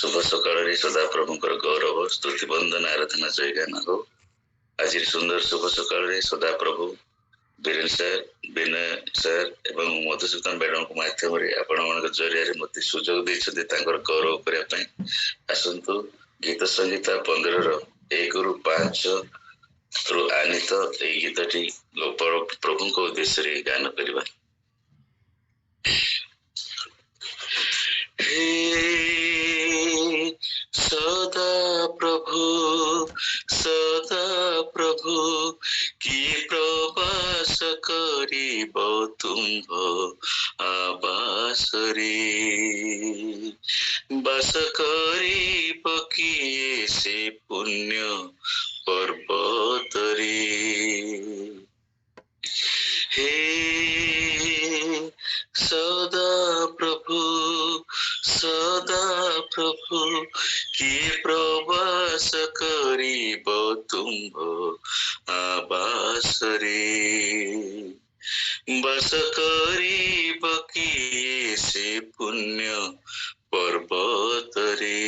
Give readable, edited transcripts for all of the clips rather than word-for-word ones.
शुभ सकाळ सदा प्रभुंकर गौरव स्तुति वंदन आराधना जयगान हो। आज सुंदर शुभ सकाळ सदा प्रभु बीरेन सर विनय सर एवं मधुसूदन मैडम माध्यम आपण जरिया मत सुजोग देते गौरव करने आसतु गीत संगीता 15 ରୁ 5 ରୁ आनीत ये गीतटी प्रभु उद्देश्य गान करवा। हे सदा प्रभु किए प्रवास करिब तुम्भ आवास रे बास करिब किए से पुण्य पर्वत रे। हे सदा प्रभु किए प्रवास करिब तुम्भ आवास रे बस करिब किए से पुण्य पर्वत रे।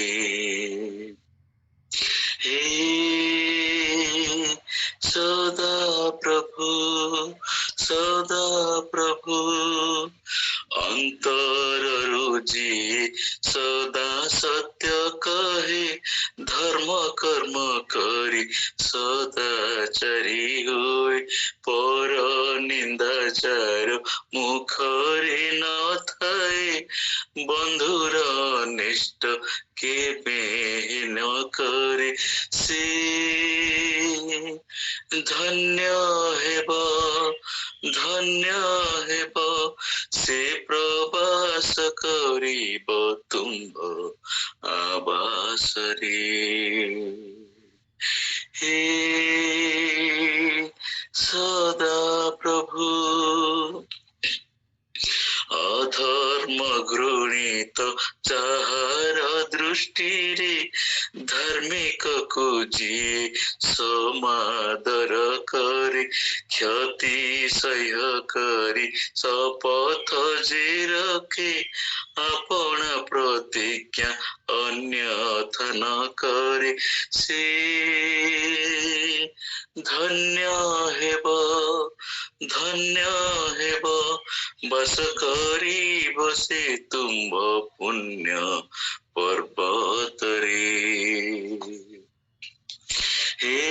हे सदा प्रभु अंतर रुचि सदा सत्य कहे धर्म कर्म करी सदाचारी होय पर निंदाचार मुखरे न थाए बंधुर निष्ठ केबे न करे से धन्य हेब से प्रवास करिब तुम्भ आवास रे। हे सदा प्रभु अधर्म घृणित चाहार दृष्टि रे धार्मिक को जी समादर करे क्षति सह्य करी शपथ जे रखे आपण प्रतिज्ञा अन्यथा न करे से धन्य हेब बस करिब से तुम्भ पुण्य पर्वत रे। हे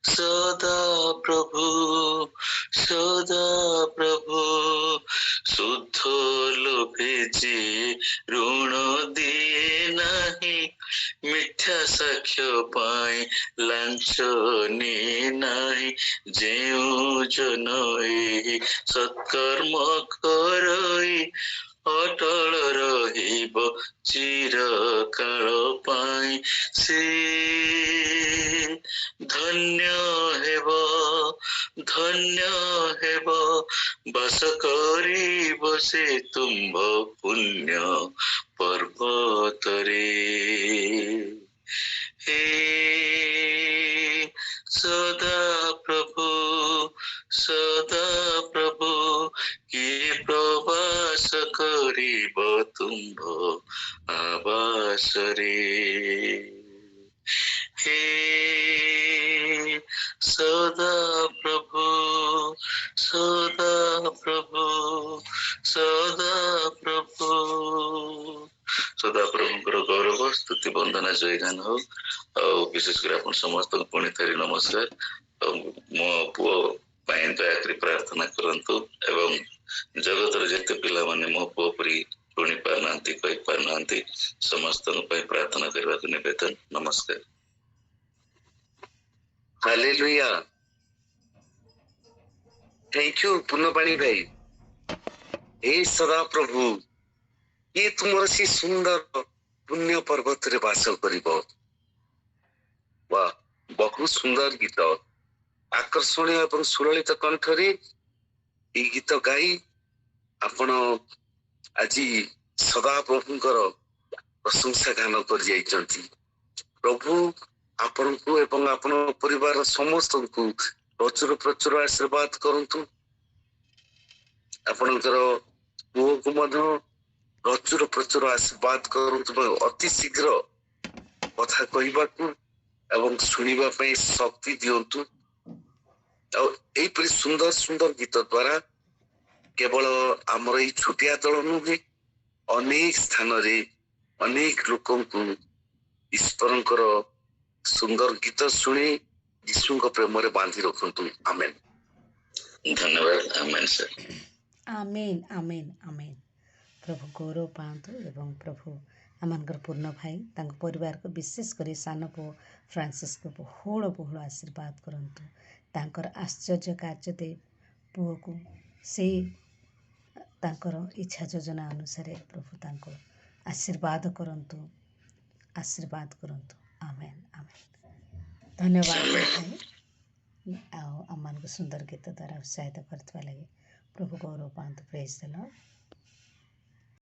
सदा प्रभु शुद्ध लोभे जे ऋण दिए नहीं मिथ्या साक्ष्य पाई लांच ने नहीं जेउ जन सत्कर्म करई अटल रहिब चिर काल पाई से धन्य हेब बस करिब से तुम्भ पुण्य पर्वत रे। हे सदा प्रभु किए प्रवास करिब तुम्भ आवास रे। हे सदा प्रभु सदा प्रभुଙ୍କର गौरव स्तुति वंदना जयगान हो। विशेष कर आप समस्त पुणी थरी नमस्कार। मो पुओ दयाकोरी प्रार्थना करंतु एवं जगतर जेते पिला माने मो पुओ परी शुणी पारना कही पारना समस्त प्रार्थना करने को निवेदन। नमस्कार। हालेलुया। थैंक यू पुण्यपाणी भाई। हे सदा प्रभु ये तुमर सी सुंदर पुण्य पर्वत रे वास करिब। वाह बहुत सुंदर गीत आकर्षणीय एवं सुललित कंठरे ये गीत गाई आपण आज सदा प्रभुंकर प्रशंसा गान कर जाइछंती। प्रभु आपण को एवं आपण परिवार समस्त को प्रचुर प्रचुर आशीर्वाद करंतु। आपणकर पुओ को मध्य ପ୍ରଚୁର ପ୍ରଚୁର ଆଶୀର୍ବାଦ କରନ୍ତୁ ଏବଂ ଅତି ଶୀଘ୍ର କଥା କହିବାକୁ ଏବଂ ଶୁଣିବା ପାଇଁ ଶକ୍ତି ଦିଅନ୍ତୁ। ଆଉ ଏଇପରି ସୁନ୍ଦର ସୁନ୍ଦର ଗୀତ ଦ୍ୱାରା କେବଳ ଆମର ଏଇ ଛୋଟିଆ ଦଳ ନୁହେଁ, ଅନେକ ସ୍ଥାନରେ ଅନେକ ଲୋକଙ୍କୁ ଈଶ୍ୱରଙ୍କର ସୁନ୍ଦର ଗୀତ ଶୁଣି ଯୀଶୁଙ୍କ ପ୍ରେମରେ ବାନ୍ଧି ରଖନ୍ତୁ। ଆମେନ୍। ଧନ୍ୟବାଦ। ଆମେନ୍ ସାର୍। ଆମେନ୍ ଆମେନ୍ ଆମେନ୍। ପ୍ରଭୁ ଗୌରବ ପାଆନ୍ତୁ ଏବଂ ପ୍ରଭୁ ଆମମାନଙ୍କର ପୂର୍ଣ୍ଣ ଭାଇ ତାଙ୍କ ପରିବାରକୁ ବିଶେଷ କରି ସାନ ପୁଅ ଫ୍ରାନ୍ସିସ୍କୁ ବହୁଳ ବହୁଳ ଆଶୀର୍ବାଦ କରନ୍ତୁ। ତାଙ୍କର ଆଶ୍ଚର୍ଯ୍ୟ କାର୍ଯ୍ୟ ଦେଇ ପୁଅକୁ ସେଇ ତାଙ୍କର ଇଚ୍ଛା ଯୋଜନା ଅନୁସାରେ ପ୍ରଭୁ ତାଙ୍କୁ ଆଶୀର୍ବାଦ କରନ୍ତୁ, ଆଶୀର୍ବାଦ କରନ୍ତୁ। ଆମେନ୍ ଆମେନ୍। ଧନ୍ୟବାଦ ଭାଇ, ଆଉ ଆମମାନଙ୍କୁ ସୁନ୍ଦର ଗୀତ ଦ୍ୱାରା ଉତ୍ସାହିତ କରିଥିବା ଲାଗି ପ୍ରଭୁ ଗୌରବ ପାଆନ୍ତୁ। ପ୍ରେଜ୍ ଦ ଲର୍ଡ।